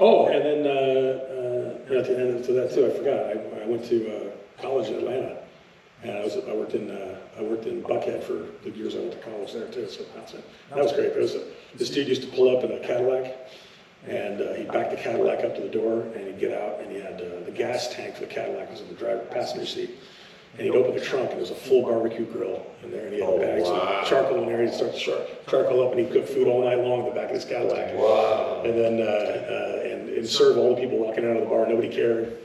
Oh, and then at the end to that too, I forgot. I went to college in Atlanta, and I worked in Buckhead for the years I went to college there too. So that was great. This dude used to pull up in a Cadillac, and he'd back the Cadillac up to the door, and he'd get out, and he had the gas tank for the Cadillac was in the passenger seat. And he'd open the trunk, and there was a full barbecue grill in there, and he had bags of charcoal in there. He'd start to charcoal up, and he'd cook food all night long in the back of his Cadillac. Wow. And then and serve all the people walking out of the bar. Nobody cared.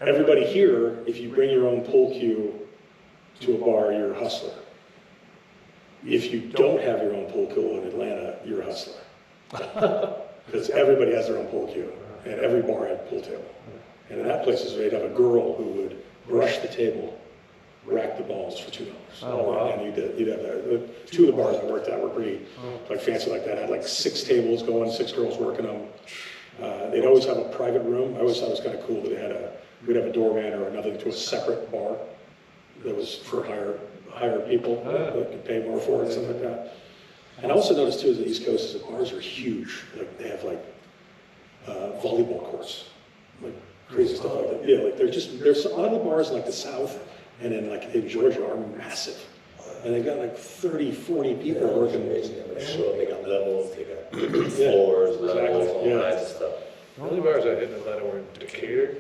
Everybody here, if you bring your own pool cue to a bar, you're a hustler. If you don't have your own pool cue in Atlanta, you're a hustler. Because everybody has their own pool cue, and every bar had a pool table. And in that place, they'd have a girl who would brush the table, rack the balls for $2. Oh, wow. And you'd have that. Two of the bars I worked at were pretty like fancy like that. Had like 6 tables going, 6 girls working them. They'd always have a private room. I always thought it was kind of cool that we'd have a doorman or another to a separate bar that was for higher people that could pay more for it and stuff like that. And I also noticed too, is the East Coast is that bars are huge. Like they have like volleyball courts, like crazy stuff like that. Yeah, like there's a lot of the bars in like the South and in Georgia are massive. And they've got like 30, 40 people working. They got levels, they got floors, levels, all kinds of stuff. The only bars I hit in Atlanta were in Decatur.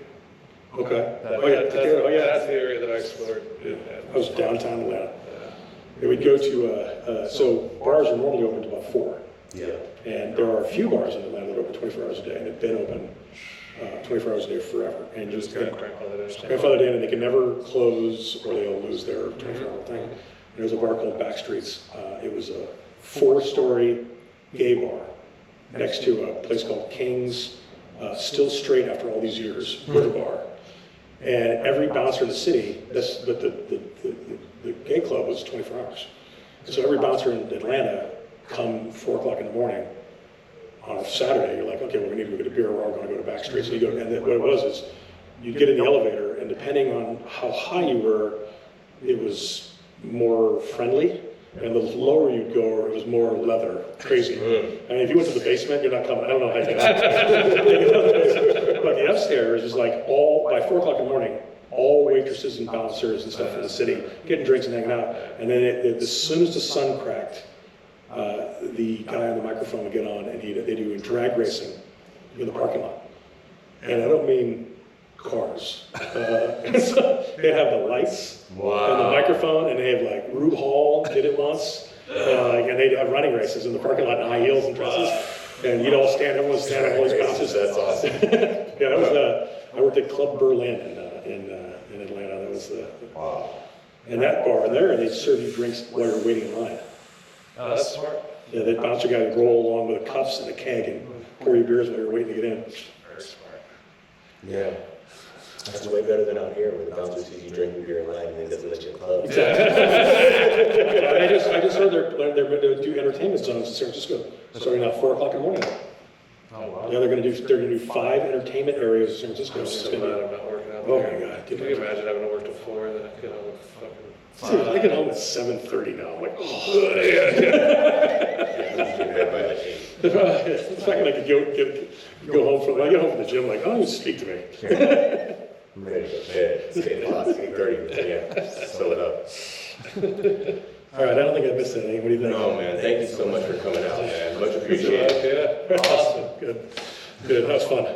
Okay. That's the area that I explored. I was downtown Atlanta. And we'd go to, so bars are normally open to about 4. Yeah. And there are a few bars in Atlanta that are open 24 hours a day, and they've been open 24 hours a day forever. And Just got grandfather day, and they can never close or they'll lose their 24-hour thing. And there's a bar called Backstreets. It was a 4-story gay bar next to a place called King's, still straight after all these years, with a bar. And every bouncer in the city, but the gay club was 24 hours. So every bouncer in Atlanta, come 4 o'clock in the morning on a Saturday, you're like, okay, we're gonna need to go get a beer, we're all gonna go to Backstreet. So you go, and what it was is, you'd get in the elevator, and depending on how high you were, it was more friendly. And the lower you'd go, it was more leather, crazy. I mean, if you went to the basement, you're not coming. I don't know how you get out. But the upstairs is like by 4 o'clock in the morning, all waitresses and bouncers and stuff in the city getting drinks and hanging out. And then as soon as the sun cracked, the guy on the microphone would get on, and they do drag racing in the parking lot. And I don't mean cars. So they have the lights and the microphone, and they have like Rube Hall did it once, and they'd have running races in the parking lot in high heels and dresses, and you'd all stand, everyone's standing, all these bounces. That's awesome. Yeah, that was I worked at Club Berlin in Atlanta. That was Wow. and that bar there, they serve you drinks while you're waiting in line. Oh, that's smart. Yeah, that bouncer guy would roll along with the cups and a keg and pour you beers while you're waiting to get in. Very smart. Yeah. That's way better than out here where the bouncer sees you drinking beer in line and then doesn't let you in the club. I just heard they do entertainment zones in San Francisco starting at 4 o'clock in the morning. Oh, wow. Yeah, they're gonna do 5 entertainment areas in San Francisco. I'm so glad I'm not working out Oh there. my God. Can you imagine having to work till 4 and then I get home at fucking Dude, I get home at 7:30 now. I'm like, oh. It's not like I could go home when I get home from the gym, like, oh, you speak to me. I'm ready to go to bed. It's getting hot. It's getting 30. Yeah. Fill it up. All right, I don't think I missed anything. What do you think? No, man. Thank you so much for coming out, man. Much appreciated. Yeah. Awesome. Good. That was fun.